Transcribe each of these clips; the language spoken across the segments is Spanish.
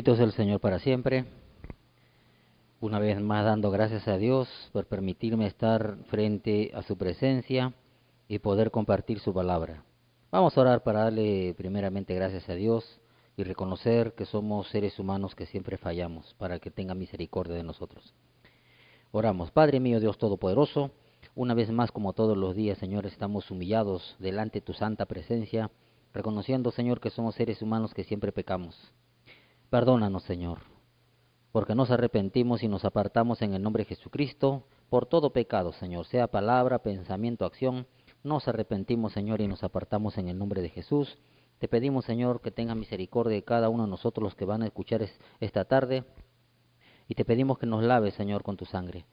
Bendito es el Señor para siempre. Una vez más dando gracias a Dios por permitirme estar frente a su presencia y poder compartir su palabra. Vamos a orar para darle primeramente gracias a Dios y reconocer que somos seres humanos que siempre fallamos, para que tenga misericordia de nosotros. Oramos. Padre mío, Dios Todopoderoso, una vez más, como todos los días, Señor, estamos humillados delante de tu santa presencia, reconociendo, Señor, que somos seres humanos que siempre pecamos. Perdónanos, Señor, porque nos arrepentimos y nos apartamos en el nombre de Jesucristo por todo pecado, Señor, sea palabra, pensamiento, acción. Nos arrepentimos, Señor, y nos apartamos en el nombre de Jesús. Te pedimos, Señor, que tenga misericordia de cada uno de nosotros los que van a escuchar esta tarde, y te pedimos que nos laves, Señor, con tu sangre,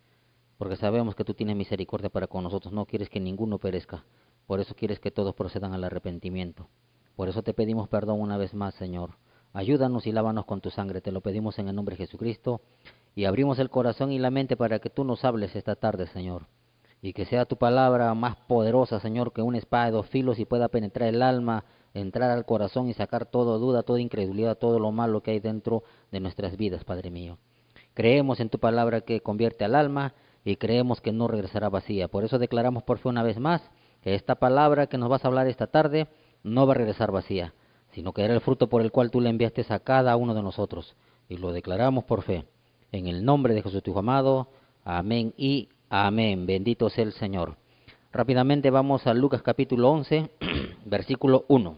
porque sabemos que tú tienes misericordia para con nosotros. No quieres que ninguno perezca, por eso quieres que todos procedan al arrepentimiento. Por eso te pedimos perdón una vez más, Señor. Ayúdanos y lávanos con tu sangre, te lo pedimos en el nombre de Jesucristo, y abrimos el corazón y la mente para que tú nos hables esta tarde, Señor, y que sea tu palabra más poderosa, Señor, que una espada de dos filos, y pueda penetrar el alma, entrar al corazón y sacar toda duda, toda incredulidad, todo lo malo que hay dentro de nuestras vidas, Padre mío. Creemos en tu palabra que convierte al alma, y creemos que no regresará vacía. Por eso declaramos por fe una vez más que esta palabra que nos vas a hablar esta tarde no va a regresar vacía, sino que era el fruto por el cual tú le enviaste a cada uno de nosotros. Y lo declaramos por fe. En el nombre de Jesús tu Hijo amado. Amén y amén. Bendito sea el Señor. Rápidamente vamos a Lucas capítulo 11, versículo 1.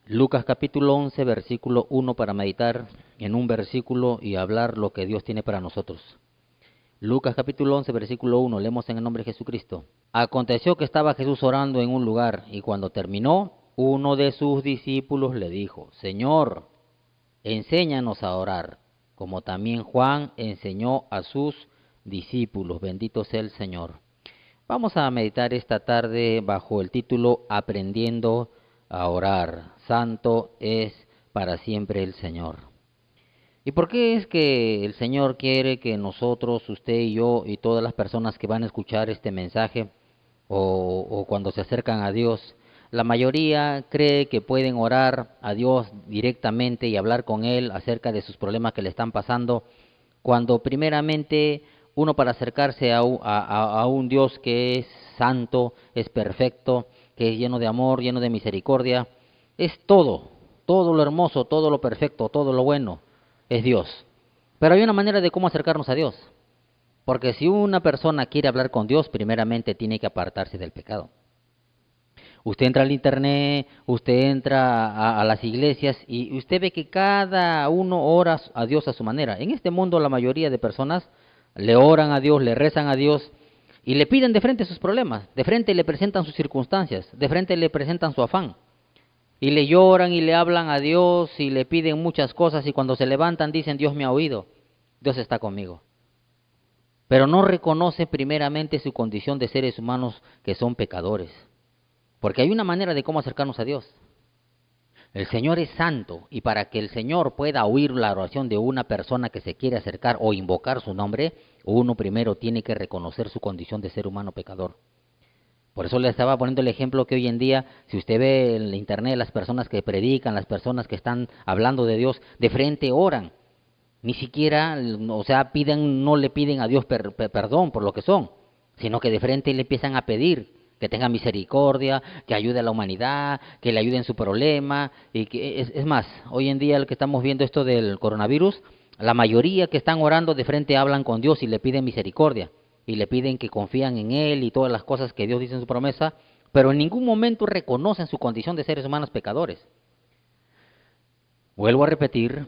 Lucas capítulo 11, versículo 1, para meditar en un versículo y hablar lo que Dios tiene para nosotros. Lucas capítulo 11, versículo 1, leemos en el nombre de Jesucristo. Aconteció que estaba Jesús orando en un lugar, y cuando terminó, uno de sus discípulos le dijo: Señor, enséñanos a orar, como también Juan enseñó a sus discípulos. Bendito sea el Señor. Vamos a meditar esta tarde bajo el título Aprendiendo a orar. Santo es para siempre el Señor. ¿Y por qué es que el Señor quiere que nosotros, usted y yo, y todas las personas que van a escuchar este mensaje, o cuando se acercan a Dios, la mayoría cree que pueden orar a Dios directamente y hablar con Él acerca de sus problemas que le están pasando, cuando primeramente uno, para acercarse a un Dios que es santo, es perfecto, que es lleno de amor, lleno de misericordia, es todo lo hermoso, todo lo perfecto, todo lo bueno, es Dios. Pero hay una manera de cómo acercarnos a Dios. Porque si una persona quiere hablar con Dios, primeramente tiene que apartarse del pecado. Usted entra al internet, usted entra a las iglesias, y usted ve que cada uno ora a Dios a su manera. En este mundo la mayoría de personas le oran a Dios, le rezan a Dios y le piden de frente sus problemas, de frente le presentan sus circunstancias, de frente le presentan su afán. Y le lloran y le hablan a Dios y le piden muchas cosas, y cuando se levantan dicen: Dios me ha oído, Dios está conmigo. Pero no reconoce primeramente su condición de seres humanos que son pecadores. Porque hay una manera de cómo acercarnos a Dios. El Señor es santo, y para que el Señor pueda oír la oración de una persona que se quiere acercar o invocar su nombre, uno primero tiene que reconocer su condición de ser humano pecador. Por eso le estaba poniendo el ejemplo que hoy en día, si usted ve en internet las personas que predican, las personas que están hablando de Dios, de frente oran. Ni siquiera, o sea, no le piden a Dios perdón por lo que son, sino que de frente le empiezan a pedir que tenga misericordia, que ayude a la humanidad, que le ayude en su problema. Y que es más, hoy en día, lo que estamos viendo esto del coronavirus, la mayoría que están orando de frente hablan con Dios y le piden misericordia, y le piden que confían en Él y todas las cosas que Dios dice en su promesa, pero en ningún momento reconocen su condición de seres humanos pecadores. Vuelvo a repetir,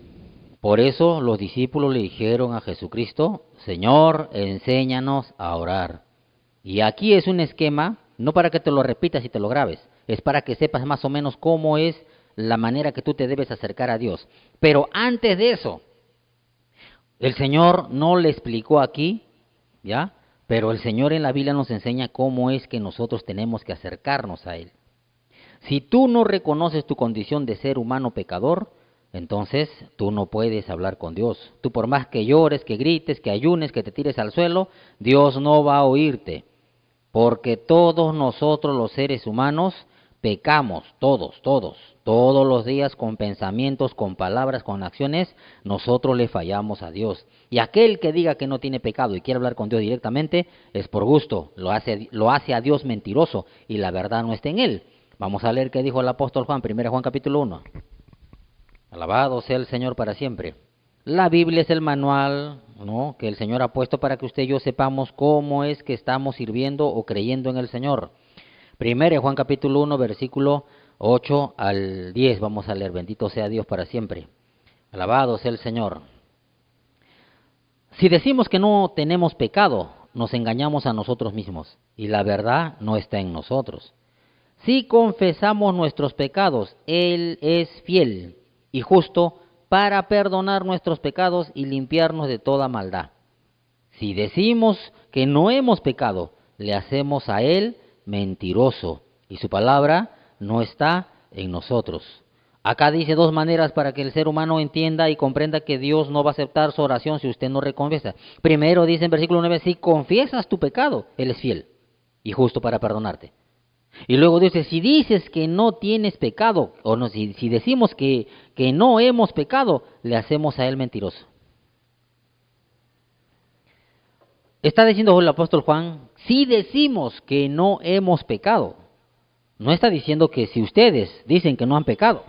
por eso los discípulos le dijeron a Jesucristo: Señor, enséñanos a orar. Y aquí es un esquema, no para que te lo repitas y te lo grabes, es para que sepas más o menos cómo es la manera que tú te debes acercar a Dios. Pero antes de eso, el Señor no le explicó aquí, ¿ya? Pero el Señor en la Biblia nos enseña cómo es que nosotros tenemos que acercarnos a Él. Si tú no reconoces tu condición de ser humano pecador, entonces tú no puedes hablar con Dios. Tú, por más que llores, que grites, que ayunes, que te tires al suelo, Dios no va a oírte. Porque todos nosotros los seres humanos pecamos todos los días con pensamientos, con palabras, con acciones, nosotros le fallamos a Dios. Y aquel que diga que no tiene pecado y quiere hablar con Dios directamente, es por gusto, lo hace a Dios mentiroso y la verdad no está en él. Vamos a leer qué dijo el apóstol Juan, 1 Juan capítulo 1. Alabado sea el Señor para siempre. La Biblia es el manual, ¿no?, que el Señor ha puesto para que usted y yo sepamos cómo es que estamos sirviendo o creyendo en el Señor. 1 Juan capítulo 1, versículo 8 al 10, vamos a leer, bendito sea Dios para siempre. Alabado sea el Señor. Si decimos que no tenemos pecado, nos engañamos a nosotros mismos y la verdad no está en nosotros. Si confesamos nuestros pecados, Él es fiel y justo para perdonar nuestros pecados y limpiarnos de toda maldad. Si decimos que no hemos pecado, le hacemos a Él mentiroso y su palabra no está en nosotros. Acá dice dos maneras para que el ser humano entienda y comprenda que Dios no va a aceptar su oración si usted no reconfiesa. Primero dice en versículo 9, si confiesas tu pecado, Él es fiel y justo para perdonarte. Y luego dice, si dices que no tienes pecado, o no, si decimos que no hemos pecado, le hacemos a Él mentiroso. Está diciendo el apóstol Juan, si decimos que no hemos pecado, no está diciendo que si ustedes dicen que no han pecado.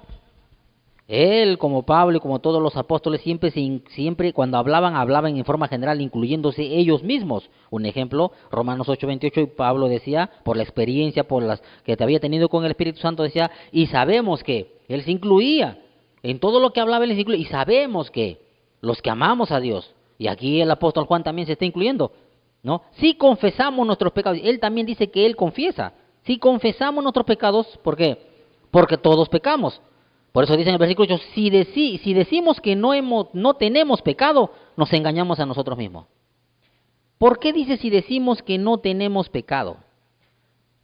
Él, como Pablo y como todos los apóstoles, siempre cuando hablaban en forma general, incluyéndose ellos mismos. Un ejemplo, Romanos 8:28, y Pablo decía, por la experiencia por las que te había tenido con el Espíritu Santo, decía, y sabemos que, él se incluía, en todo lo que hablaba él se incluía, y sabemos que los que amamos a Dios, y aquí el apóstol Juan también se está incluyendo, ¿no? Si confesamos nuestros pecados, él también dice que él confiesa, si confesamos nuestros pecados, ¿por qué? Porque todos pecamos. Por eso dice en el versículo 8, si decimos que no tenemos pecado, nos engañamos a nosotros mismos. ¿Por qué dice si decimos que no tenemos pecado?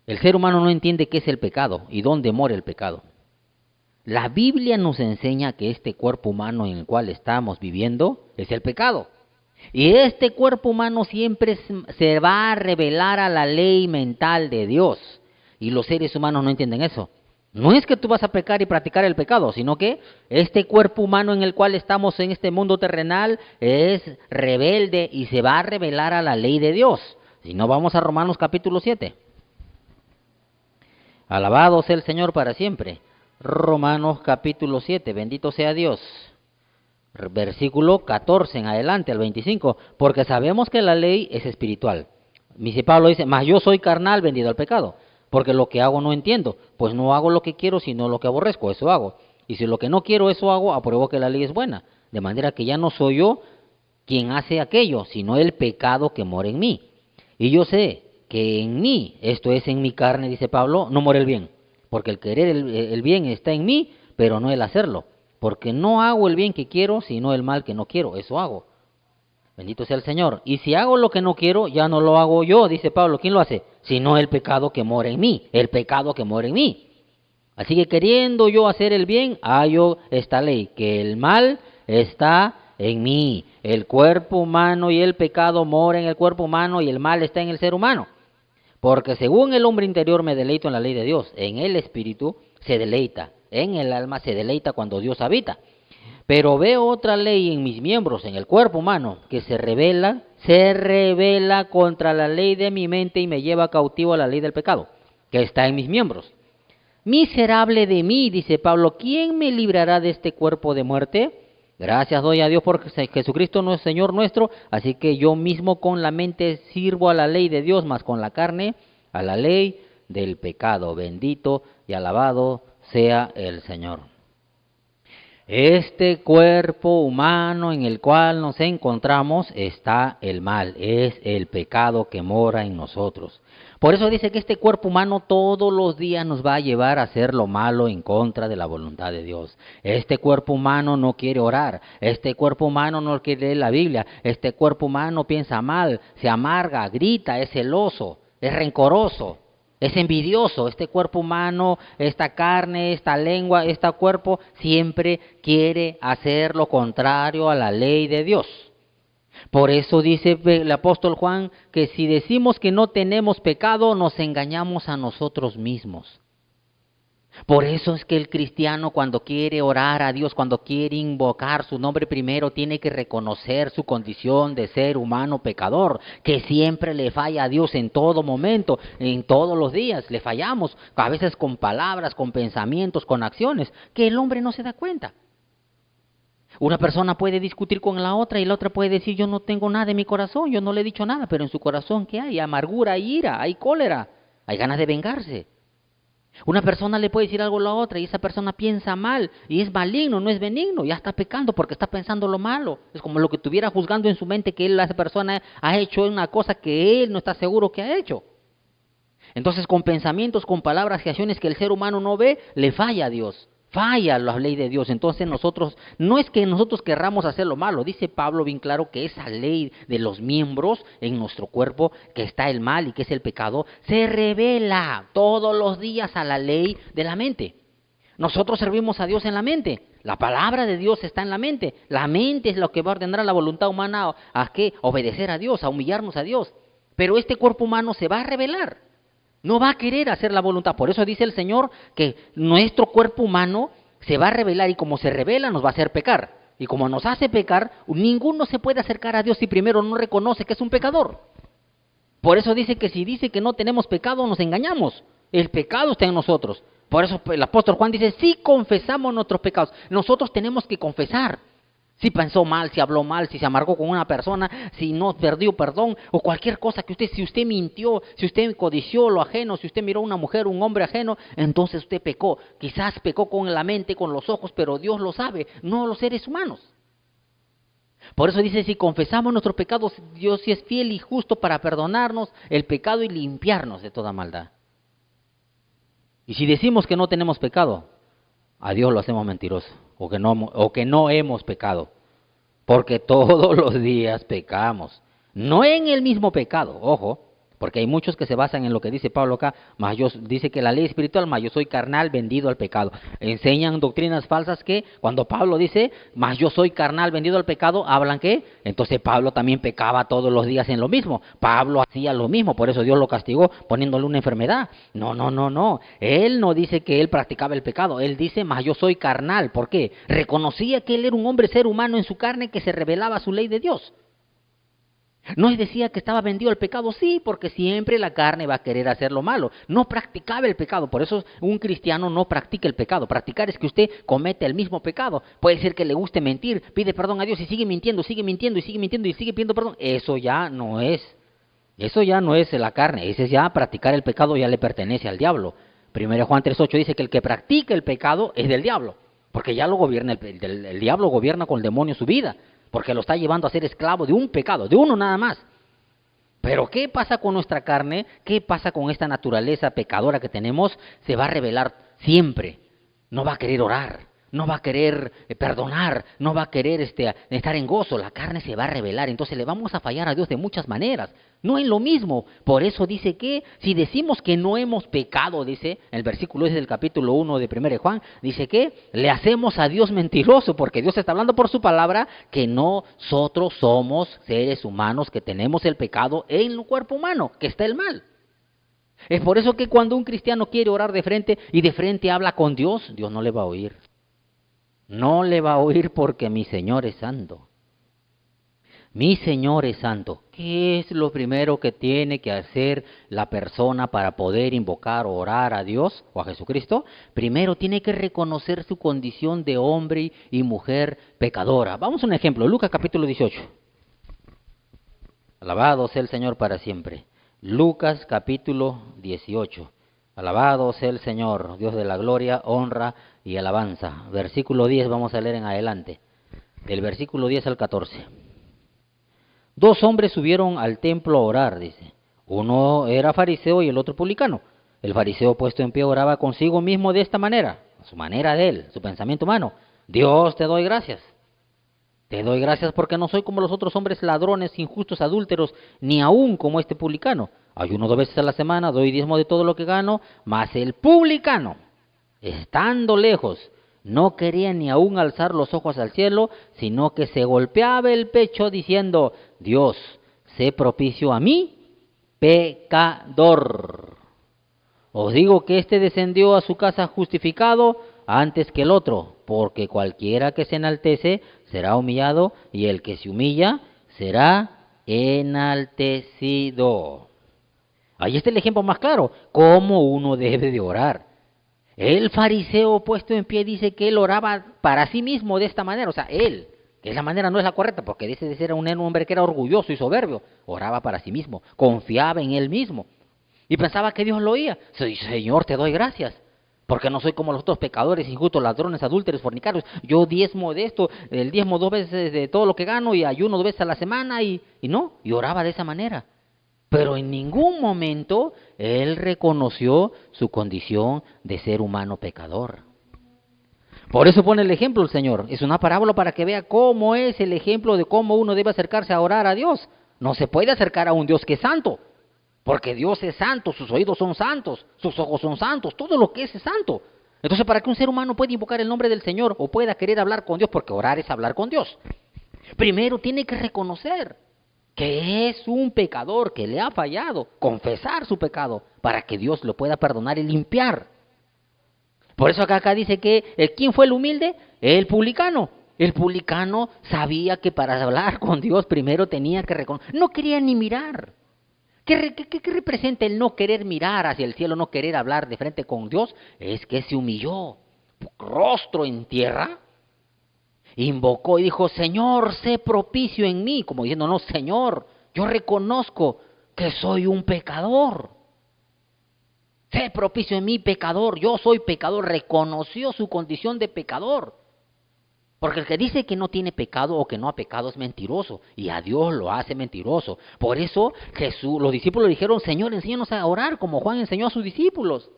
El ser humano no entiende qué es el pecado y dónde mora el pecado. La Biblia nos enseña que este cuerpo humano en el cual estamos viviendo es el pecado. Y este cuerpo humano siempre se va a revelar a la ley mental de Dios. Y los seres humanos no entienden eso. No es que tú vas a pecar y practicar el pecado, sino que este cuerpo humano en el cual estamos en este mundo terrenal es rebelde y se va a revelar a la ley de Dios. Si no, vamos a Romanos capítulo 7. Alabado sea el Señor para siempre. Romanos capítulo 7, bendito sea Dios. Versículo 14 en adelante, al 25. Porque sabemos que la ley es espiritual. Pablo dice, mas yo soy carnal, vendido al pecado. Porque lo que hago no entiendo, pues no hago lo que quiero, sino lo que aborrezco, eso hago. Y si lo que no quiero, eso hago, apruebo que la ley es buena. De manera que ya no soy yo quien hace aquello, sino el pecado que mora en mí. Y yo sé que en mí, esto es en mi carne, dice Pablo, no mora el bien. Porque el querer el bien está en mí, pero no el hacerlo. Porque no hago el bien que quiero, sino el mal que no quiero, eso hago. Bendito sea el Señor. Y si hago lo que no quiero, ya no lo hago yo, dice Pablo. ¿Quién lo hace? Sino el pecado que mora en mí. El pecado que mora en mí. Así que queriendo yo hacer el bien, hallo esta ley, que el mal está en mí. El cuerpo humano y el pecado mora en el cuerpo humano y el mal está en el ser humano. Porque según el hombre interior me deleito en la ley de Dios. En el espíritu se deleita. En el alma se deleita cuando Dios habita. Pero veo otra ley en mis miembros, en el cuerpo humano, que se revela contra la ley de mi mente y me lleva cautivo a la ley del pecado, que está en mis miembros. Miserable de mí, dice Pablo, ¿quién me librará de este cuerpo de muerte? Gracias doy a Dios porque Jesucristo no es Señor nuestro, así que yo mismo con la mente sirvo a la ley de Dios, mas con la carne a la ley del pecado. Bendito y alabado sea el Señor. Este cuerpo humano en el cual nos encontramos está el mal, es el pecado que mora en nosotros. Por eso dice que este cuerpo humano todos los días nos va a llevar a hacer lo malo en contra de la voluntad de Dios. Este cuerpo humano no quiere orar, este cuerpo humano no quiere leer la Biblia, este cuerpo humano piensa mal, se amarga, grita, es celoso, es rencoroso. Es envidioso, este cuerpo humano, esta carne, esta lengua, este cuerpo siempre quiere hacer lo contrario a la ley de Dios. Por eso dice el apóstol Juan que si decimos que no tenemos pecado, nos engañamos a nosotros mismos. Por eso es que el cristiano cuando quiere orar a Dios, cuando quiere invocar su nombre primero, tiene que reconocer su condición de ser humano pecador, que siempre le falla a Dios en todo momento, en todos los días, le fallamos, a veces con palabras, con pensamientos, con acciones, que el hombre no se da cuenta. Una persona puede discutir con la otra y la otra puede decir, yo no tengo nada en mi corazón, yo no le he dicho nada, pero en su corazón, ¿qué hay? Amargura, hay ira, hay cólera, hay ganas de vengarse. Una persona le puede decir algo a la otra y esa persona piensa mal y es maligno, no es benigno, ya está pecando porque está pensando lo malo. Es como lo que estuviera juzgando en su mente que esa persona ha hecho una cosa que él no está seguro que ha hecho. Entonces, con pensamientos, con palabras y acciones que el ser humano no ve, le falla a Dios. Falla la ley de Dios. Entonces nosotros, no es que nosotros querramos hacer lo malo, dice Pablo bien claro que esa ley de los miembros en nuestro cuerpo, que está el mal y que es el pecado, se revela todos los días a la ley de la mente. Nosotros servimos a Dios en la mente, la palabra de Dios está en la mente es lo que va a ordenar a la voluntad humana a qué, obedecer a Dios, a humillarnos a Dios. Pero este cuerpo humano se va a revelar. No va a querer hacer la voluntad. Por eso dice el Señor que nuestro cuerpo humano se va a revelar y como se revela nos va a hacer pecar. Y como nos hace pecar, ninguno se puede acercar a Dios si primero no reconoce que es un pecador. Por eso dice que si dice que no tenemos pecado, nos engañamos. El pecado está en nosotros. Por eso el apóstol Juan dice, si confesamos nuestros pecados, nosotros tenemos que confesar. Si pensó mal, si habló mal, si se amargó con una persona, si no perdió perdón, o cualquier cosa que si usted mintió, si usted codició lo ajeno, si usted miró a una mujer, un hombre ajeno, entonces usted pecó. Quizás pecó con la mente, con los ojos, pero Dios lo sabe, no los seres humanos. Por eso dice, si confesamos nuestros pecados, Dios sí es fiel y justo para perdonarnos el pecado y limpiarnos de toda maldad. Y si decimos que no tenemos pecado, a Dios lo hacemos mentiroso, o que no hemos pecado, porque todos los días pecamos, no en el mismo pecado, ojo, porque hay muchos que se basan en lo que dice Pablo acá, dice que la ley espiritual, mas yo soy carnal vendido al pecado. Enseñan doctrinas falsas que cuando Pablo dice, mas yo soy carnal vendido al pecado, ¿hablan qué? Entonces Pablo también pecaba todos los días en lo mismo. Pablo hacía lo mismo, por eso Dios lo castigó poniéndole una enfermedad. No. Él no dice que él practicaba el pecado, él dice, mas yo soy carnal. ¿Por qué? Reconocía que él era un hombre, ser humano en su carne que se rebelaba a su ley de Dios. No decía que estaba vendido al pecado, sí, porque siempre la carne va a querer hacer lo malo. No practicaba el pecado, por eso un cristiano no practica el pecado. Practicar es que usted comete el mismo pecado. Puede ser que le guste mentir, pide perdón a Dios y sigue mintiendo y sigue pidiendo perdón. Eso ya no es la carne, ese es ya practicar el pecado, ya le pertenece al diablo. 1 Juan 3:8 dice que el que practica el pecado es del diablo, porque ya lo gobierna, el diablo gobierna con el demonio su vida. Porque lo está llevando a ser esclavo de un pecado, de uno nada más. Pero ¿qué pasa con nuestra carne? ¿Qué pasa con esta naturaleza pecadora que tenemos? Se va a revelar siempre. No va a querer orar, no va a querer perdonar, no va a querer estar en gozo. La carne se va a revelar, entonces le vamos a fallar a Dios de muchas maneras. No en lo mismo. Por eso dice que si decimos que no hemos pecado, dice, el versículo es del capítulo 1 de 1 de Juan, dice que le hacemos a Dios mentiroso, porque Dios está hablando por su palabra que nosotros somos seres humanos que tenemos el pecado en el cuerpo humano, que está el mal. Es por eso que cuando un cristiano quiere orar de frente y de frente habla con Dios, Dios no le va a oír. No le va a oír porque mi Señor es santo. Mi Señor es santo. ¿Qué es lo primero que tiene que hacer la persona para poder invocar o orar a Dios o a Jesucristo? Primero tiene que reconocer su condición de hombre y mujer pecadora. Vamos a un ejemplo, Lucas capítulo 18. Alabado sea el Señor para siempre. Lucas capítulo 18. Alabado sea el Señor, Dios de la gloria, honra y alabanza. Versículo 10 vamos a leer en adelante. Del versículo 10 al 14. 2 hombres subieron al templo a orar, dice. Uno era fariseo y el otro publicano. El fariseo puesto en pie oraba consigo mismo de esta manera, a su manera de él, su pensamiento humano. Dios, te doy gracias. Te doy gracias porque no soy como los otros hombres ladrones, injustos, adúlteros, ni aún como este publicano. Ayuno 2 veces a la semana, doy diezmo de todo lo que gano, mas el publicano, estando lejos, no quería ni aún alzar los ojos al cielo, sino que se golpeaba el pecho diciendo, Dios, sé propicio a mí, pecador. Os digo que éste descendió a su casa justificado antes que el otro, porque cualquiera que se enaltece será humillado, y el que se humilla será enaltecido. Ahí está el ejemplo más claro, cómo uno debe de orar. El fariseo puesto en pie dice que él oraba para sí mismo de esta manera, o sea, él, que esa manera no es la correcta, porque dice de ser un hombre que era orgulloso y soberbio, oraba para sí mismo, confiaba en él mismo, y pensaba que Dios lo oía. Señor, te doy gracias, porque no soy como los otros pecadores, injustos, ladrones, adúlteros, fornicarios. Yo diezmo de esto, el diezmo 2 veces de todo lo que gano, y ayuno 2 veces a la semana, y oraba de esa manera. Pero en ningún momento él reconoció su condición de ser humano pecador. Por eso pone el ejemplo el Señor. Es una parábola para que vea cómo es el ejemplo de cómo uno debe acercarse a orar a Dios. No se puede acercar a un Dios que es santo, porque Dios es santo, sus oídos son santos, sus ojos son santos, todo lo que es santo. Entonces, ¿para qué un ser humano puede invocar el nombre del Señor o pueda querer hablar con Dios? Porque orar es hablar con Dios. Primero tiene que reconocer que es un pecador, que le ha fallado, confesar su pecado para que Dios lo pueda perdonar y limpiar. Por eso acá dice que, ¿quién fue el humilde? El publicano. El publicano sabía que para hablar con Dios primero tenía que reconocer, no quería ni mirar. ¿Qué representa el no querer mirar hacia el cielo, no querer hablar de frente con Dios? Es que se humilló, rostro en tierra, invocó y dijo, Señor, sé propicio en mí, como diciendo, no, Señor, yo reconozco que soy un pecador. Sé propicio en mí, pecador, yo soy pecador. Reconoció su condición de pecador. Porque el que dice que no tiene pecado o que no ha pecado es mentiroso, y a Dios lo hace mentiroso. Por eso los discípulos le dijeron, Señor, enséñanos a orar como Juan enseñó a sus discípulos.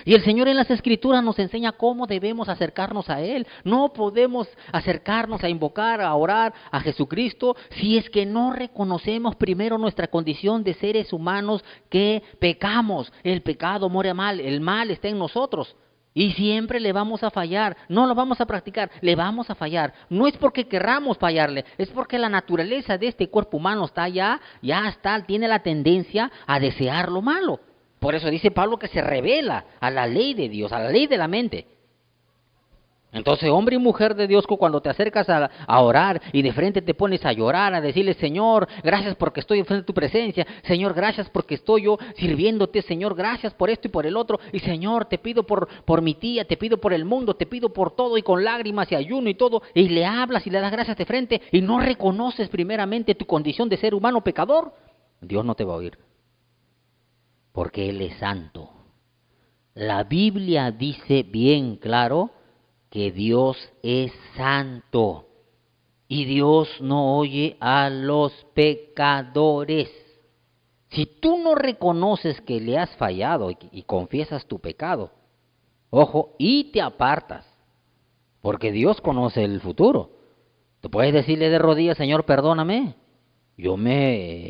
Y el Señor en las Escrituras nos enseña cómo debemos acercarnos a Él. No podemos acercarnos a invocar, a orar a Jesucristo si es que no reconocemos primero nuestra condición de seres humanos que pecamos. El pecado muere mal, el mal está en nosotros. Y siempre le vamos a fallar, no lo vamos a practicar, le vamos a fallar. No es porque querramos fallarle, es porque la naturaleza de este cuerpo humano está ya está, tiene la tendencia a desear lo malo. Por eso dice Pablo que se revela a la ley de Dios, a la ley de la mente. Entonces, hombre y mujer de Dios, cuando te acercas a orar y de frente te pones a llorar, a decirle, Señor, gracias porque estoy en frente de tu presencia, Señor, gracias porque estoy yo sirviéndote, Señor, gracias por esto y por el otro, y Señor, te pido por mi tía, te pido por el mundo, te pido por todo, y con lágrimas y ayuno y todo, y le hablas y le das gracias de frente, y no reconoces primeramente tu condición de ser humano pecador, Dios no te va a oír, porque Él es santo. La Biblia dice bien claro que Dios es santo y Dios no oye a los pecadores. Si tú no reconoces que le has fallado y confiesas tu pecado, ojo, y te apartas, porque Dios conoce el futuro. Tú puedes decirle de rodillas, Señor, perdóname,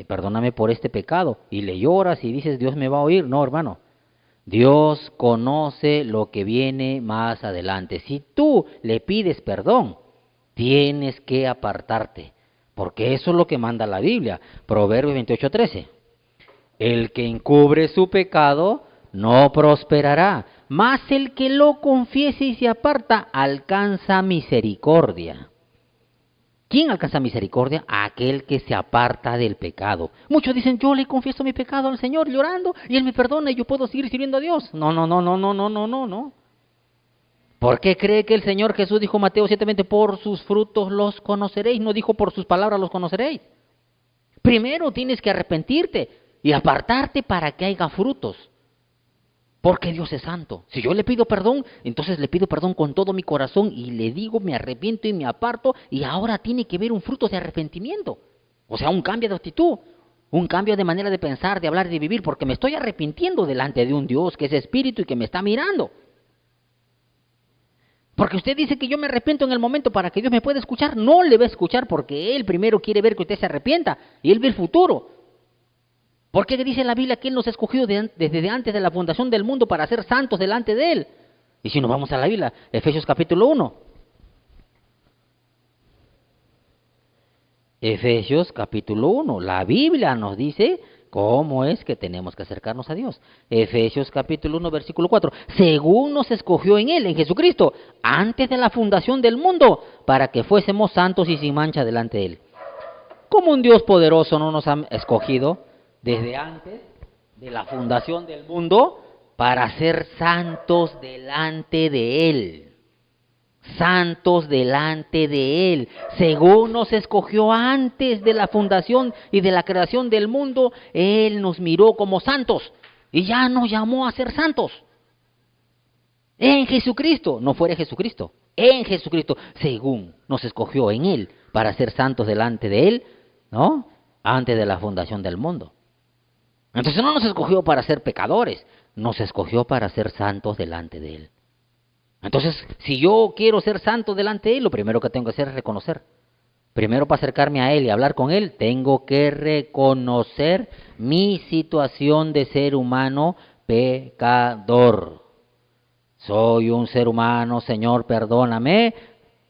perdóname por este pecado, y le lloras y dices, Dios me va a oír. No, hermano. Dios conoce lo que viene más adelante. Si tú le pides perdón, tienes que apartarte, porque eso es lo que manda la Biblia. Proverbios 28:13. El que encubre su pecado no prosperará, mas el que lo confiese y se aparta alcanza misericordia. ¿Quién alcanza misericordia? Aquel que se aparta del pecado. Muchos dicen, yo le confieso mi pecado al Señor llorando y Él me perdona y yo puedo seguir sirviendo a Dios. No. ¿Por qué cree que el Señor Jesús dijo Mateo 7:20, por sus frutos los conoceréis? No dijo por sus palabras los conoceréis. Primero tienes que arrepentirte y apartarte para que haya frutos. Porque Dios es santo. Si yo le pido perdón, entonces le pido perdón con todo mi corazón y le digo, me arrepiento y me aparto, y ahora tiene que ver un fruto de arrepentimiento. O sea, un cambio de actitud, un cambio de manera de pensar, de hablar, de vivir, porque me estoy arrepintiendo delante de un Dios que es espíritu y que me está mirando. Porque usted dice que yo me arrepiento en el momento para que Dios me pueda escuchar. No le va a escuchar porque Él primero quiere ver que usted se arrepienta y Él ve el futuro. ¿Por qué dice la Biblia que Él nos ha escogido desde antes de la fundación del mundo para ser santos delante de Él? Y si nos vamos a la Biblia, Efesios capítulo 1. Efesios capítulo 1. La Biblia nos dice ¿Cómo es que tenemos que acercarnos a Dios? Efesios capítulo 1, versículo 4. Según nos escogió en Él, en Jesucristo, antes de la fundación del mundo, para que fuésemos santos y sin mancha delante de Él. ¿Cómo un Dios poderoso no nos ha escogido desde antes de la fundación del mundo para ser santos delante de Él? Santos delante de Él, según nos escogió antes de la fundación y de la creación del mundo, Él nos miró como santos y ya nos llamó a ser santos. En Jesucristo, no fuera Jesucristo, en Jesucristo, según nos escogió en Él para ser santos delante de Él, ¿no? Antes de la fundación del mundo. Entonces no nos escogió para ser pecadores, nos escogió para ser santos delante de Él. Entonces, si yo quiero ser santo delante de Él, lo primero que tengo que hacer es reconocer. Primero, para acercarme a Él y hablar con Él, tengo que reconocer mi situación de ser humano pecador. Soy un ser humano, Señor, perdóname,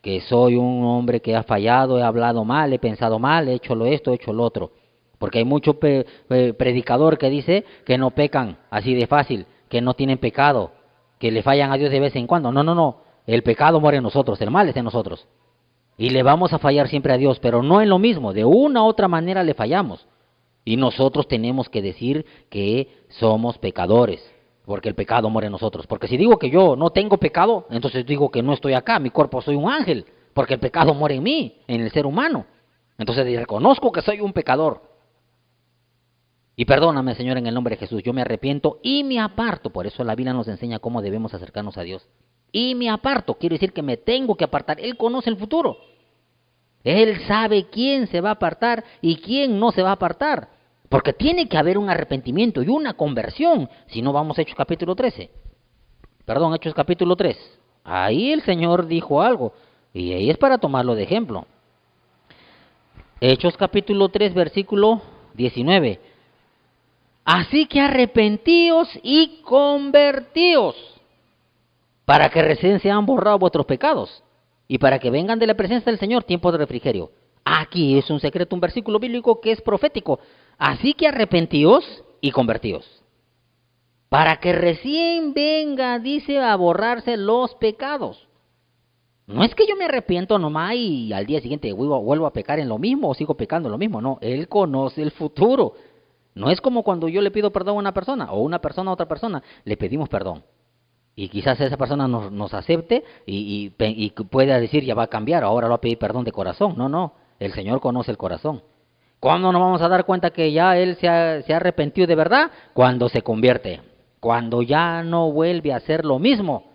que soy un hombre que ha fallado, he hablado mal, he pensado mal, he hecho lo esto, he hecho lo otro. Porque hay mucho predicador que dice que no pecan así de fácil, que no tienen pecado, que le fallan a Dios de vez en cuando. No, no, no. El pecado muere en nosotros, el mal está en nosotros. Y le vamos a fallar siempre a Dios, pero no en lo mismo. De una u otra manera le fallamos. Y nosotros tenemos que decir que somos pecadores, porque el pecado muere en nosotros. Porque si digo que yo no tengo pecado, entonces digo que no estoy acá, mi cuerpo soy un ángel, porque el pecado muere en mí, en el ser humano. Entonces reconozco que soy un pecador. Y perdóname, Señor, en el nombre de Jesús, yo me arrepiento y me aparto. Por eso la Biblia nos enseña cómo debemos acercarnos a Dios. Y me aparto, quiere decir que me tengo que apartar. Él conoce el futuro. Él sabe quién se va a apartar y quién no se va a apartar. Porque tiene que haber un arrepentimiento y una conversión. Si no, vamos a Hechos capítulo 13. Perdón, Hechos capítulo 3. Ahí el Señor dijo algo. Y ahí es para tomarlo de ejemplo. Hechos capítulo 3, versículo 19. Así que arrepentíos y convertíos, para que recién sean borrados vuestros pecados, y para que vengan de la presencia del Señor tiempos de refrigerio. Aquí es un secreto, un versículo bíblico que es profético. Así que arrepentíos y convertíos, para que recién venga, dice, a borrarse los pecados. No es que yo me arrepiento nomás y al día siguiente vuelvo a pecar en lo mismo o sigo pecando en lo mismo. No, Él conoce el futuro. No es como cuando yo le pido perdón a una persona o una persona a otra persona, le pedimos perdón. Y quizás esa persona nos acepte y pueda decir, ya va a cambiar, ahora lo va a pedir perdón de corazón. No, no, el Señor conoce el corazón. ¿Cuándo nos vamos a dar cuenta que ya Él se ha arrepentido de verdad? Cuando se convierte, cuando ya no vuelve a hacer lo mismo.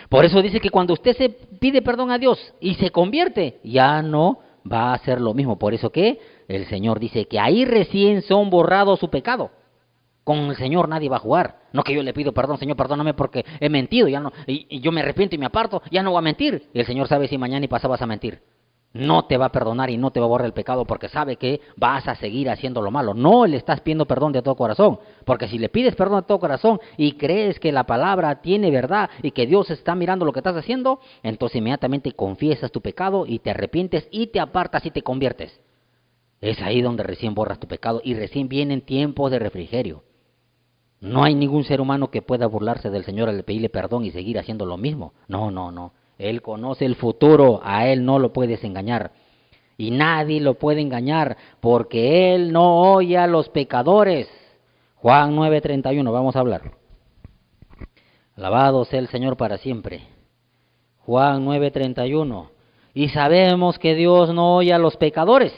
Por eso dice que cuando usted se pide perdón a Dios y se convierte, ya no va a hacer lo mismo. Por eso que el Señor dice que ahí recién son borrados su pecado. Con el Señor nadie va a jugar. No que yo le pido perdón, Señor, perdóname porque he mentido, ya no, y yo me arrepiento y me aparto, ya no voy a mentir. Y el Señor sabe si mañana y pasado vas a mentir. No te va a perdonar y no te va a borrar el pecado porque sabe que vas a seguir haciendo lo malo. No le estás pidiendo perdón de todo corazón, porque si le pides perdón de todo corazón y crees que la palabra tiene verdad y que Dios está mirando lo que estás haciendo, entonces inmediatamente confiesas tu pecado y te arrepientes y te apartas y te conviertes. Es ahí donde recién borras tu pecado y recién vienen tiempos de refrigerio. No hay ningún ser humano que pueda burlarse del Señor al pedirle perdón y seguir haciendo lo mismo. No, no, no. Él conoce el futuro, a Él no lo puedes engañar. Y nadie lo puede engañar porque Él no oye a los pecadores. Juan 9:31, vamos a hablar. Alabado sea el Señor para siempre. Juan 9:31. Y sabemos que Dios no oye a los pecadores,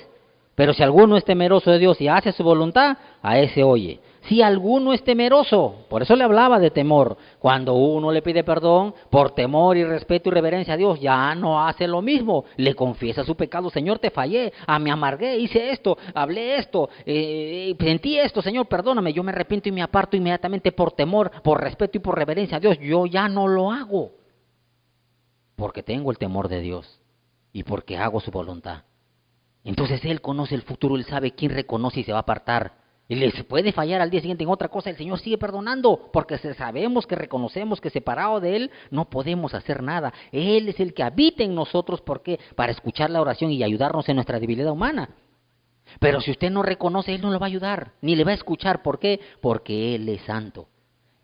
pero si alguno es temeroso de Dios y hace su voluntad, a ese oye. Si alguno es temeroso, por eso le hablaba de temor. Cuando uno le pide perdón por temor y respeto y reverencia a Dios, ya no hace lo mismo. Le confiesa su pecado. Señor, te fallé, me amargué, hice esto, hablé esto, sentí esto. Señor, perdóname, yo me arrepiento y me aparto inmediatamente por temor, por respeto y por reverencia a Dios. Yo ya no lo hago, porque tengo el temor de Dios y porque hago su voluntad. Entonces Él conoce el futuro, Él sabe quién reconoce y se va a apartar. Y les puede fallar al día siguiente en otra cosa, el Señor sigue perdonando, porque sabemos que reconocemos que separado de Él no podemos hacer nada. Él es el que habita en nosotros, ¿por qué? Para escuchar la oración y ayudarnos en nuestra debilidad humana. Pero si usted no reconoce, Él no lo va a ayudar, ni le va a escuchar. ¿Por qué? Porque Él es santo.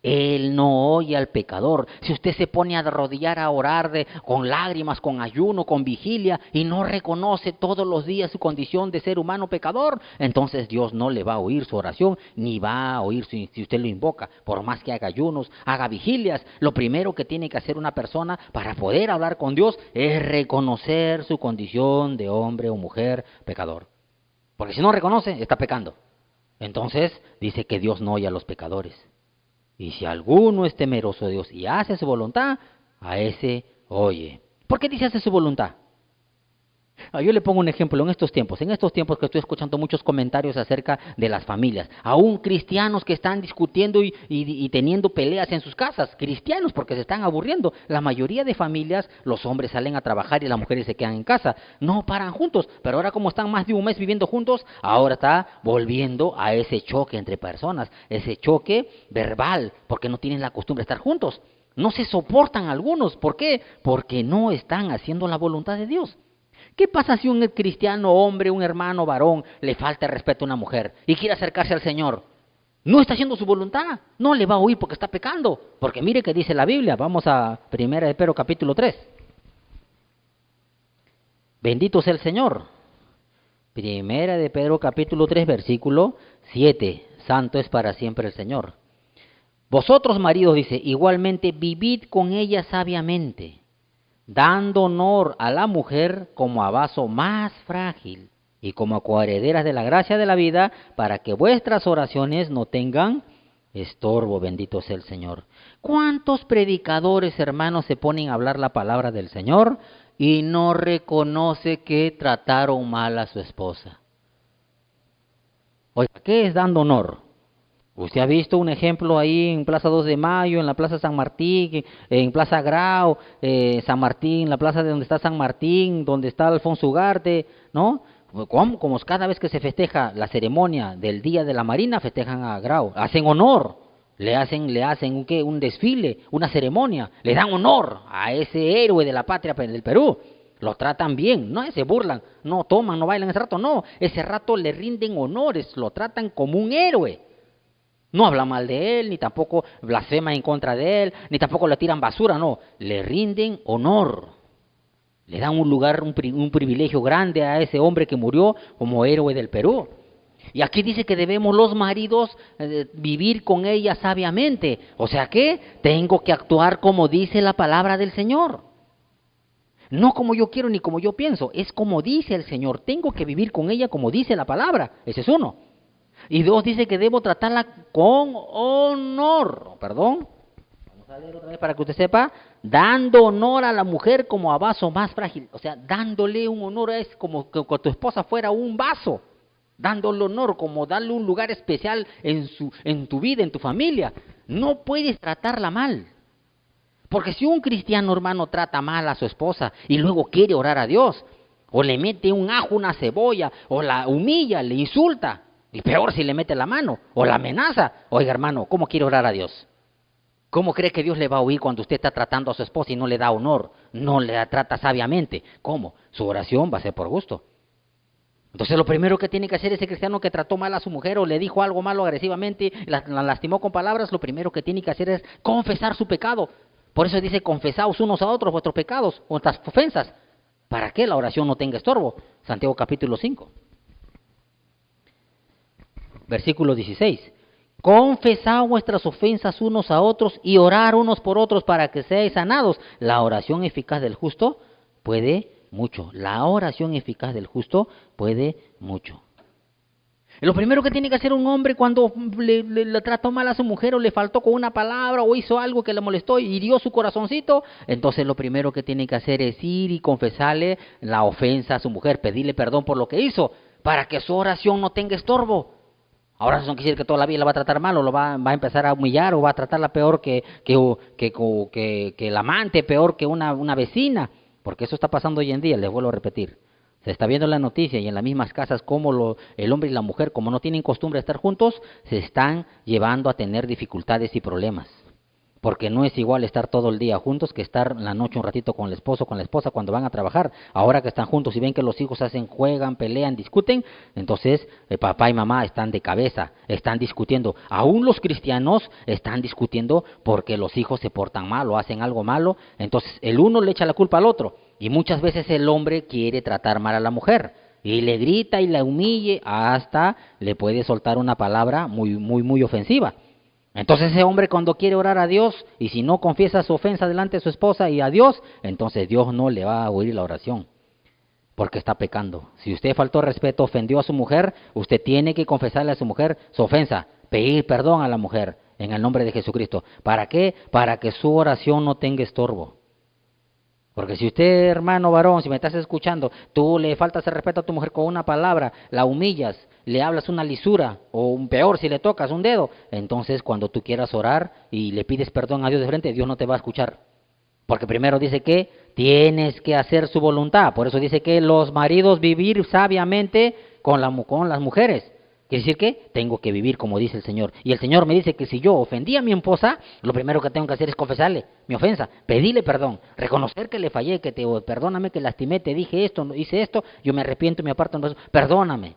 Él no oye al pecador. Si usted se pone a arrodillar a orar con lágrimas, con ayuno, con vigilia, y no reconoce todos los días su condición de ser humano pecador, entonces Dios no le va a oír su oración, ni va a oír si usted lo invoca. Por más que haga ayunos, haga vigilias, lo primero que tiene que hacer una persona para poder hablar con Dios es reconocer su condición de hombre o mujer pecador. Porque si no reconoce, está pecando. Entonces dice que Dios no oye a los pecadores. Y si alguno es temeroso de Dios y hace su voluntad, a ese oye. ¿Por qué dice hace su voluntad? Yo le pongo un ejemplo en estos tiempos que estoy escuchando muchos comentarios acerca de las familias, aún cristianos que están discutiendo y teniendo peleas en sus casas, cristianos porque se están aburriendo. La mayoría de familias, los hombres salen a trabajar y las mujeres se quedan en casa, no paran juntos, pero ahora como están más de un mes viviendo juntos, ahora está volviendo a ese choque entre personas, ese choque verbal, porque no tienen la costumbre de estar juntos. No se soportan algunos, ¿por qué? Porque no están haciendo la voluntad de Dios. ¿Qué pasa si un cristiano hombre, un hermano varón, le falta el respeto a una mujer y quiere acercarse al Señor? No está haciendo su voluntad, no le va a oír porque está pecando. Porque mire que dice la Biblia, vamos a 1 de Pedro capítulo 3. Bendito sea el Señor. 1 de Pedro capítulo 3 versículo 7. Santo es para siempre el Señor. Vosotros maridos, dice, igualmente vivid con ella sabiamente, dando honor a la mujer como a vaso más frágil y como a coherederas de la gracia de la vida, para que vuestras oraciones no tengan estorbo. Bendito sea el Señor. ¿Cuántos predicadores, hermanos, se ponen a hablar la palabra del Señor y no reconoce que trataron mal a su esposa? Oiga, ¿qué es dando honor? Usted ha visto un ejemplo ahí en Plaza 2 de Mayo, en la Plaza San Martín, en Plaza Grau, San Martín, la plaza de donde está San Martín, donde está Alfonso Ugarte, ¿no? Como cada vez que se festeja la ceremonia del Día de la Marina, festejan a Grau, hacen honor, le hacen un desfile, una ceremonia, le dan honor a ese héroe de la patria del Perú. Lo tratan bien, no se burlan, no toman, no bailan ese rato, no, ese rato le rinden honores, lo tratan como un héroe. No habla mal de él, ni tampoco blasfema en contra de él, ni tampoco le tiran basura, no. Le rinden honor. Le dan un lugar, un privilegio grande a ese hombre que murió como héroe del Perú. Y aquí dice que debemos los maridos vivir con ella sabiamente. O sea que tengo que actuar como dice la palabra del Señor. No como yo quiero ni como yo pienso, es como dice el Señor. Tengo que vivir con ella como dice la palabra. Ese es uno. Y Dios dice que debo tratarla con honor. Perdón. Vamos a leer otra vez para que usted sepa. Dando honor a la mujer como a vaso más frágil. O sea, dándole un honor es como que tu esposa fuera un vaso. Dándole honor, como darle un lugar especial en tu vida, en tu familia. No puedes tratarla mal. Porque si un cristiano, hermano, trata mal a su esposa y luego quiere orar a Dios, o le mete un ajo, una cebolla, o la humilla, le insulta, y peor si le mete la mano o la amenaza. Oiga, hermano, ¿cómo quiere orar a Dios? ¿Cómo cree que Dios le va a oír cuando usted está tratando a su esposa y no le da honor? No le trata sabiamente. ¿Cómo? Su oración va a ser por gusto. Entonces lo primero que tiene que hacer ese cristiano que trató mal a su mujer o le dijo algo malo agresivamente, la lastimó con palabras, lo primero que tiene que hacer es confesar su pecado. Por eso dice, confesaos unos a otros vuestros pecados, vuestras ofensas, para que la oración no tenga estorbo. Santiago capítulo 5. Versículo 16. Confesad vuestras ofensas unos a otros y orar unos por otros para que seáis sanados. La oración eficaz del justo puede mucho. La oración eficaz del justo puede mucho. Lo primero que tiene que hacer un hombre cuando le trató mal a su mujer o le faltó con una palabra o hizo algo que le molestó y hirió su corazoncito, entonces lo primero que tiene que hacer es ir y confesarle la ofensa a su mujer, pedirle perdón por lo que hizo, para que su oración no tenga estorbo. Ahora eso no quiere decir que toda la vida la va a tratar mal o lo va a empezar a humillar o va a tratarla peor que el amante, peor que una vecina, porque eso está pasando hoy en día, les vuelvo a repetir. Se está viendo en la noticia y en las mismas casas como el hombre y la mujer, como no tienen costumbre de estar juntos, se están llevando a tener dificultades y problemas. Porque no es igual estar todo el día juntos que estar en la noche un ratito con el esposo, con la esposa cuando van a trabajar. Ahora que están juntos y ven que los hijos hacen, juegan, pelean, discuten, entonces el papá y mamá están de cabeza, están discutiendo. Aún los cristianos están discutiendo porque los hijos se portan mal o hacen algo malo. Entonces el uno le echa la culpa al otro. Y muchas veces el hombre quiere tratar mal a la mujer. Y le grita y la humille hasta le puede soltar una palabra muy ofensiva. Entonces ese hombre cuando quiere orar a Dios y si no confiesa su ofensa delante de su esposa y a Dios, entonces Dios no le va a oír la oración porque está pecando. Si usted faltó respeto, ofendió a su mujer, usted tiene que confesarle a su mujer su ofensa, pedir perdón a la mujer en el nombre de Jesucristo. ¿Para qué? Para que su oración no tenga estorbo. Porque si usted, hermano varón, si me estás escuchando, tú le faltas el respeto a tu mujer con una palabra, la humillas, le hablas una lisura, o peor, si le tocas un dedo, entonces cuando tú quieras orar y le pides perdón a Dios de frente, Dios no te va a escuchar. Porque primero dice que tienes que hacer su voluntad. Por eso dice que los maridos vivir sabiamente con las mujeres. Quiere decir que tengo que vivir como dice el Señor. Y el Señor me dice que si yo ofendí a mi esposa, lo primero que tengo que hacer es confesarle mi ofensa, pedirle perdón, reconocer que le fallé, perdóname, que lastimé, te dije esto, hice esto, yo me arrepiento, me aparto, perdóname.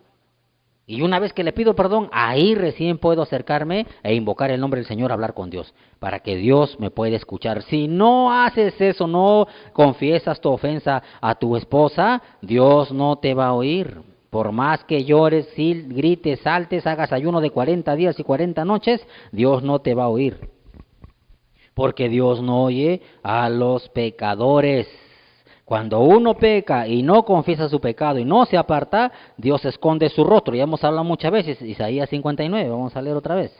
Y una vez que le pido perdón, ahí recién puedo acercarme e invocar el nombre del Señor, hablar con Dios, para que Dios me pueda escuchar. Si no haces eso, no confiesas tu ofensa a tu esposa, Dios no te va a oír. Por más que llores, grites, saltes, hagas ayuno de 40 días y 40 noches, Dios no te va a oír. Porque Dios no oye a los pecadores. Cuando uno peca y no confiesa su pecado y no se aparta, Dios esconde su rostro. Ya hemos hablado muchas veces, Isaías 59, vamos a leer otra vez.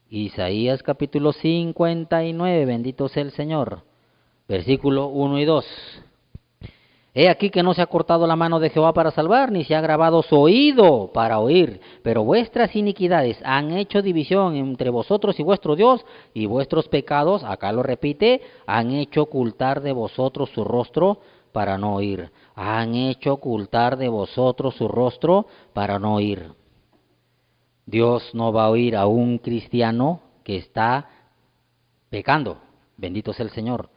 Isaías capítulo 59, bendito sea el Señor. Versículo 1 y 2. He aquí que no se ha cortado la mano de Jehová para salvar, ni se ha grabado su oído para oír. Pero vuestras iniquidades han hecho división entre vosotros y vuestro Dios, y vuestros pecados, acá lo repite, han hecho ocultar de vosotros su rostro para no oír. Han hecho ocultar de vosotros su rostro para no oír. Dios no va a oír a un cristiano que está pecando. Bendito sea el Señor.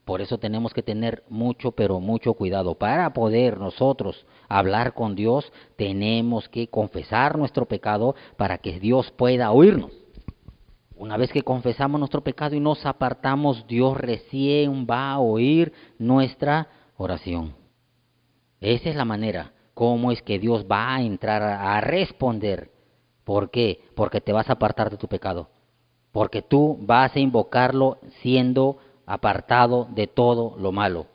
Por eso tenemos que tener mucho, pero mucho cuidado. Para poder nosotros hablar con Dios, tenemos que confesar nuestro pecado para que Dios pueda oírnos. Una vez que confesamos nuestro pecado y nos apartamos, Dios recién va a oír nuestra oración. Esa es la manera, cómo es que Dios va a entrar a responder. ¿Por qué? Porque te vas a apartar de tu pecado. Porque tú vas a invocarlo siendo apartado de todo lo malo.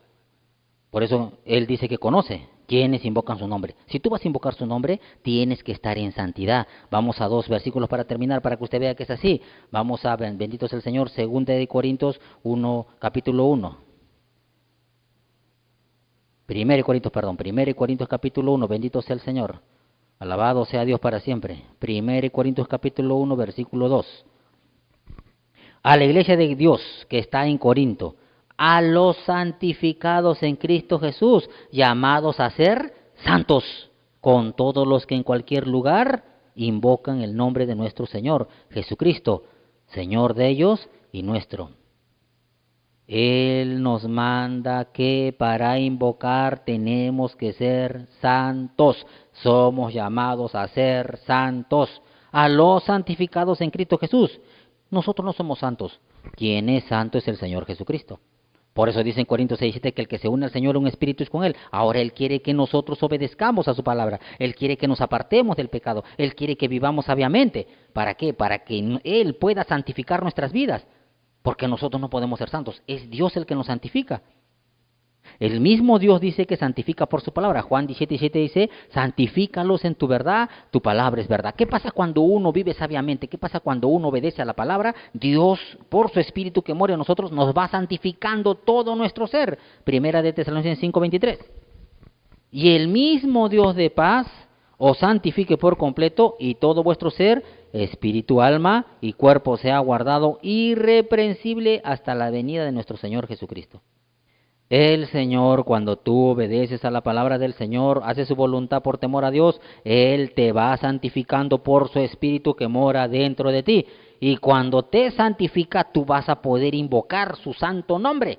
Por eso Él dice que conoce quienes invocan su nombre. Si tú vas a invocar su nombre, tienes que estar en santidad. Vamos a 2 versículos para terminar, para que usted vea que es así. Vamos a, bendito es el Señor, 2 de Corintios 1, capítulo 1. 1 Corintios capítulo 1, bendito sea el Señor. Alabado sea Dios para siempre. 1 Corintios capítulo 1, versículo 2. A la iglesia de Dios que está en Corinto, a los santificados en Cristo Jesús, llamados a ser santos, con todos los que en cualquier lugar invocan el nombre de nuestro Señor Jesucristo, Señor de ellos y nuestro. Él nos manda que para invocar tenemos que ser santos. Somos llamados a ser santos, a los santificados en Cristo Jesús. Nosotros no somos santos. Quien es santo es el Señor Jesucristo. Por eso dice en Corintios 6:7 que el que se une al Señor, un espíritu es con Él. Ahora Él quiere que nosotros obedezcamos a su palabra. Él quiere que nos apartemos del pecado. Él quiere que vivamos sabiamente. ¿Para qué? Para que Él pueda santificar nuestras vidas. Porque nosotros no podemos ser santos. Es Dios el que nos santifica. El mismo Dios dice que santifica por su palabra. Juan 17:7 dice, santifícalos en tu verdad, tu palabra es verdad. ¿Qué pasa cuando uno vive sabiamente? ¿Qué pasa cuando uno obedece a la palabra? Dios, por su Espíritu que mora en nosotros, nos va santificando todo nuestro ser. Primera de Tesalonicenses 5:23. Y el mismo Dios de paz os santifique por completo y todo vuestro ser, espíritu, alma y cuerpo sea guardado irreprensible hasta la venida de nuestro Señor Jesucristo. El Señor, cuando tú obedeces a la palabra del Señor, haces su voluntad por temor a Dios, Él te va santificando por su Espíritu que mora dentro de ti. Y cuando te santifica, tú vas a poder invocar su santo nombre.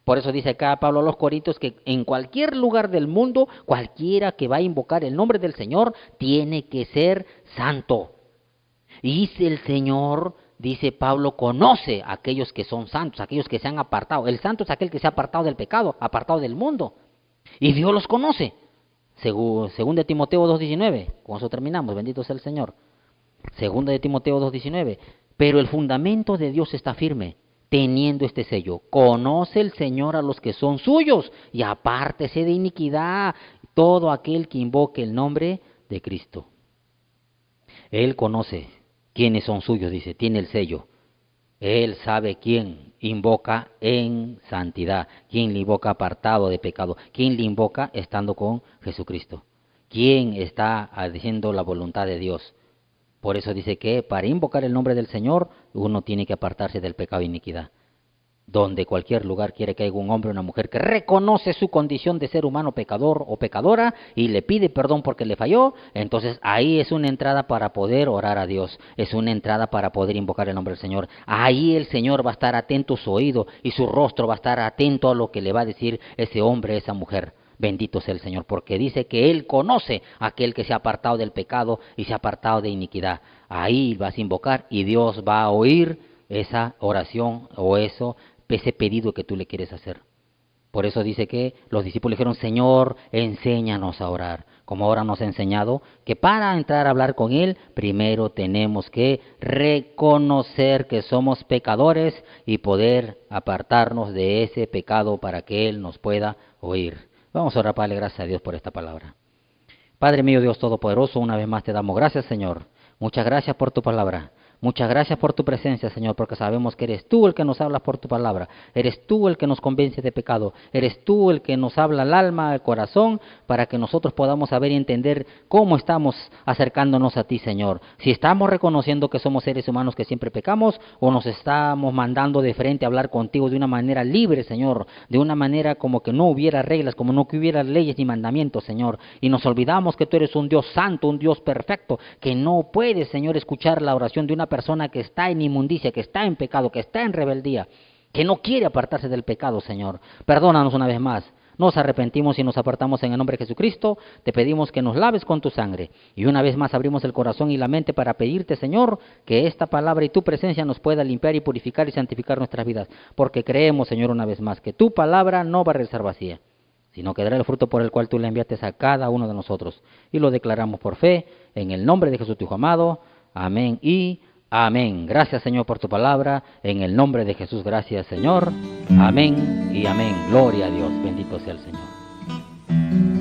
Por eso dice acá Pablo a los Corintios que en cualquier lugar del mundo, cualquiera que va a invocar el nombre del Señor, tiene que ser santo. Y el Señor, dice Pablo, conoce a aquellos que son santos, aquellos que se han apartado. El santo es aquel que se ha apartado del pecado, apartado del mundo. Y Dios los conoce. Según de Timoteo 2:19, con eso terminamos, bendito sea el Señor. Segunda de Timoteo 2:19, pero el fundamento de Dios está firme, teniendo este sello: conoce el Señor a los que son suyos, y apártese de iniquidad todo aquel que invoque el nombre de Cristo. Él conoce quiénes son suyos, dice, tiene el sello. Él sabe quién invoca en santidad, quién le invoca apartado de pecado, quién le invoca estando con Jesucristo, quién está haciendo la voluntad de Dios. Por eso dice que para invocar el nombre del Señor, uno tiene que apartarse del pecado e iniquidad. Donde cualquier lugar quiere que haya un hombre o una mujer que reconoce su condición de ser humano pecador o pecadora y le pide perdón porque le falló, entonces ahí es una entrada para poder orar a Dios, es una entrada para poder invocar el nombre del Señor. Ahí el Señor va a estar atento a su oído y su rostro va a estar atento a lo que le va a decir ese hombre, esa mujer. Bendito sea el Señor, porque dice que Él conoce a aquel que se ha apartado del pecado y se ha apartado de iniquidad. Ahí vas a invocar y Dios va a oír esa oración o ese pedido que tú le quieres hacer. Por eso dice que los discípulos dijeron: Señor, enséñanos a orar. Como ahora nos ha enseñado que para entrar a hablar con Él, primero tenemos que reconocer que somos pecadores y poder apartarnos de ese pecado para que Él nos pueda oír. Vamos a orar, Padre, gracias a Dios por esta palabra. Padre mío, Dios Todopoderoso, una vez más te damos gracias, Señor. Muchas gracias por tu palabra. Muchas gracias por tu presencia, Señor, porque sabemos que eres tú el que nos habla por tu palabra. Eres tú el que nos convence de pecado. Eres tú el que nos habla al alma, al corazón, para que nosotros podamos saber y entender cómo estamos acercándonos a ti, Señor. Si estamos reconociendo que somos seres humanos que siempre pecamos, o nos estamos mandando de frente a hablar contigo de una manera libre, Señor, de una manera como que no hubiera reglas, como no que hubiera leyes ni mandamientos, Señor. Y nos olvidamos que tú eres un Dios santo, un Dios perfecto, que no puedes, Señor, escuchar la oración de una persona que está en inmundicia, que está en pecado, que está en rebeldía, que no quiere apartarse del pecado, Señor. Perdónanos una vez más. Nos arrepentimos y nos apartamos en el nombre de Jesucristo. Te pedimos que nos laves con tu sangre. Y una vez más abrimos el corazón y la mente para pedirte, Señor, que esta palabra y tu presencia nos pueda limpiar y purificar y santificar nuestras vidas. Porque creemos, Señor, una vez más, que tu palabra no va a regresar vacía, sino que dará el fruto por el cual tú le enviaste a cada uno de nosotros. Y lo declaramos por fe, en el nombre de Jesús, tu Hijo amado. Amén y amén. Gracias, Señor, por tu palabra. En el nombre de Jesús, gracias, Señor. Amén y amén. Gloria a Dios. Bendito sea el Señor.